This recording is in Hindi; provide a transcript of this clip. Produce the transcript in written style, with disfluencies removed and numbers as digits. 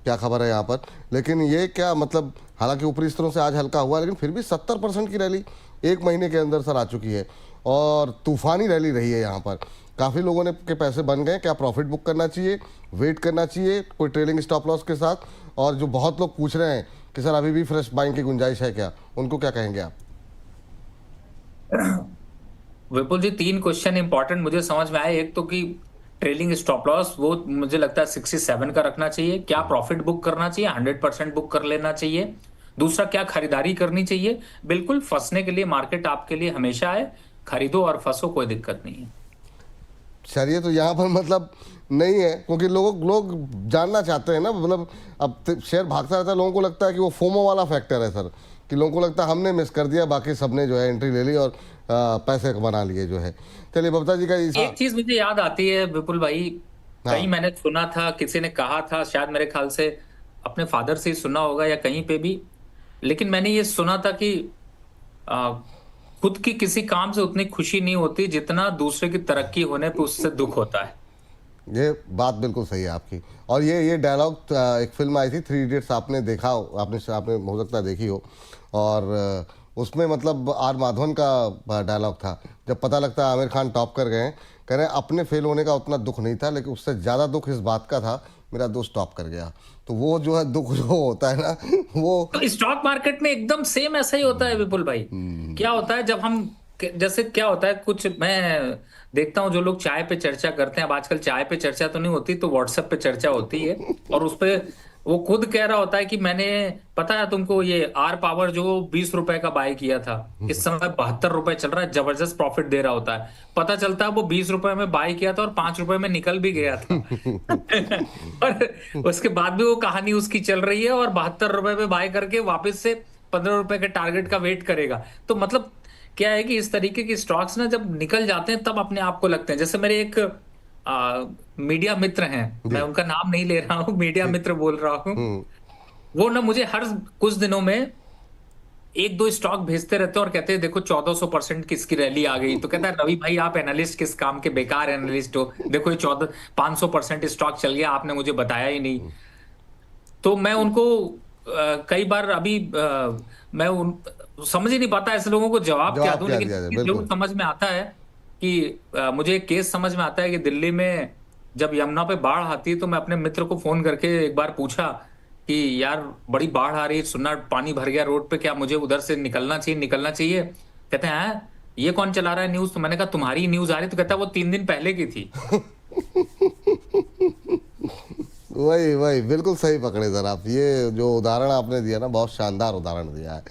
क्या खबर है यहाँ पर। लेकिन ये क्या मतलब, हालांकि ऊपरी स्तरों से आज हल्का हुआ, लेकिन फिर भी 70% की रैली एक महीने के अंदर सर आ चुकी है और तूफानी रैली रही है यहाँ पर। काफ़ी लोगों ने के पैसे बन गए। क्या प्रॉफिट बुक करना चाहिए, वेट करना चाहिए कोई ट्रेलिंग स्टॉप लॉस के साथ? और जो बहुत लोग पूछ रहे हैं कि सर अभी भी फ्रेश बाइंग की गुंजाइश है क्या, उनको क्या कहेंगे आप? विपुल जी, 3 क्वेश्चन इंपॉर्टेंट मुझे समझ में आए। एक तो कि ट्रेलिंग स्टॉप लॉस वो मुझे लगता है 67 का रखना चाहिए। क्या प्रॉफिट बुक करना चाहिए? 100% बुक कर लेना चाहिए। दूसरा, क्या खरीदारी करनी चाहिए? बिल्कुल, फंसने के लिए मार्केट आपके लिए हमेशा है। खरीदो और फंसो, कोई दिक्कत नहीं है। चलिए, तो यहाँ पर मतलब नहीं है, क्योंकि लोग जानना चाहते हैं ना, मतलब अब शेयर भागता रहता है, लोगों को लगता है कि वो फोमो वाला फैक्टर है सर, कि लोगों को लगता है हमने मिस कर दिया, बाकी सबने जो है एंट्री ले ली और पैसे बना लिए जो है। चलिए बबता जी का एक चीज मुझे याद आती है विपुल भाई, कहीं हाँ मैंने सुना था, किसी ने कहा था, शायद मेरे ख्याल से अपने फादर से ही सुना होगा या कहीं पे भी, लेकिन मैंने ये सुना था कि आ, खुद की किसी काम से उतनी खुशी नहीं होती जितना दूसरे की तरक्की होने पे उससे दुख होता है। ये बात बिल्कुल सही है आपकी। और ये डायलॉग एक फिल्म आई थी 3 इडियट्स, आपने देखा हो, आपने आपने हो सकता है देखी हो। और उसमें मतलब आर माधवन का डायलॉग था, जब पता लगता है आमिर खान टॉप कर गए, कह रहे हैं अपने फेल होने का उतना दुख नहीं था, लेकिन उससे ज़्यादा दुख इस बात का था मेरा दोस्त टॉप कर गया। तो वो जो है दुख जो होता है ना वो तो स्टॉक मार्केट में एकदम सेम ऐसा ही होता है विपुल भाई। क्या होता है जब हम, जैसे क्या होता है, कुछ मैं देखता हूँ जो लोग चाय पे चर्चा करते हैं। अब आजकल चाय पे चर्चा तो नहीं होती, तो व्हाट्सएप पे चर्चा होती है। और उस पे वो खुद कह रहा होता है कि मैंने, पता है तुमको, ये आर पावर जो 20 रुपए का बाय किया था, इस समय 72 रुपए चल रहा है, जबरदस्त प्रॉफिट दे रहा होता है। पता चलता है वो 20 रुपए में बाय किया था और 5 रुपए में निकल भी गया था। और उसके बाद भी वो कहानी उसकी चल रही है और 72 रुपए में बाय करके वापस से 15 रुपए के टारगेट का वेट करेगा। तो मतलब क्या है कि इस तरीके की स्टॉक्स ना जब निकल जाते हैं तब अपने आप को लगते हैं। जैसे मेरे एक मीडिया मित्र हैं, मैं जी उनका नाम नहीं ले रहा हूँ, मीडिया ठीक। मित्र बोल रहा हूँ। हम्म। वो ना मुझे हर कुछ दिनों में एक दो स्टॉक भेजते रहते हैं और कहते हैं देखो 1400% की इसकी रैली आ गई। तो कहता है रवि भाई, आप एनालिस्ट किस काम के, बेकार एनालिस्ट हो, देखो ये 500% स्टॉक चल गया, आपने मुझे बताया ही नहीं। तो मैं उनको कई बार अभी मैं उन समझ ही नहीं पाता ऐसे लोगों को जवाब क्या जवाब दूं। क्या लेकिन दिया एक जाए, चीज जरूर बिल्कुल। समझ में आता है कि मुझे एक केस समझ में आता है कि दिल्ली में जब यमुना पे बाढ़ आती है, तो मैं अपने मित्र को फोन करके एक बार पूछा कि यार बड़ी बाढ़ आ रही है, सुनना पानी भर गया रोड पे, क्या मुझे उधर से निकलना चाहिए? निकलना चाहिए। कहते हैं ये कौन चला रहा है न्यूज? तो मैंने कहा तुम्हारी न्यूज आ रही। तो कहता है वो 3 दिन पहले की थी। वही वही बिल्कुल सही पकड़े सर आप। ये जो उदाहरण आपने दिया ना, बहुत शानदार उदाहरण दिया है।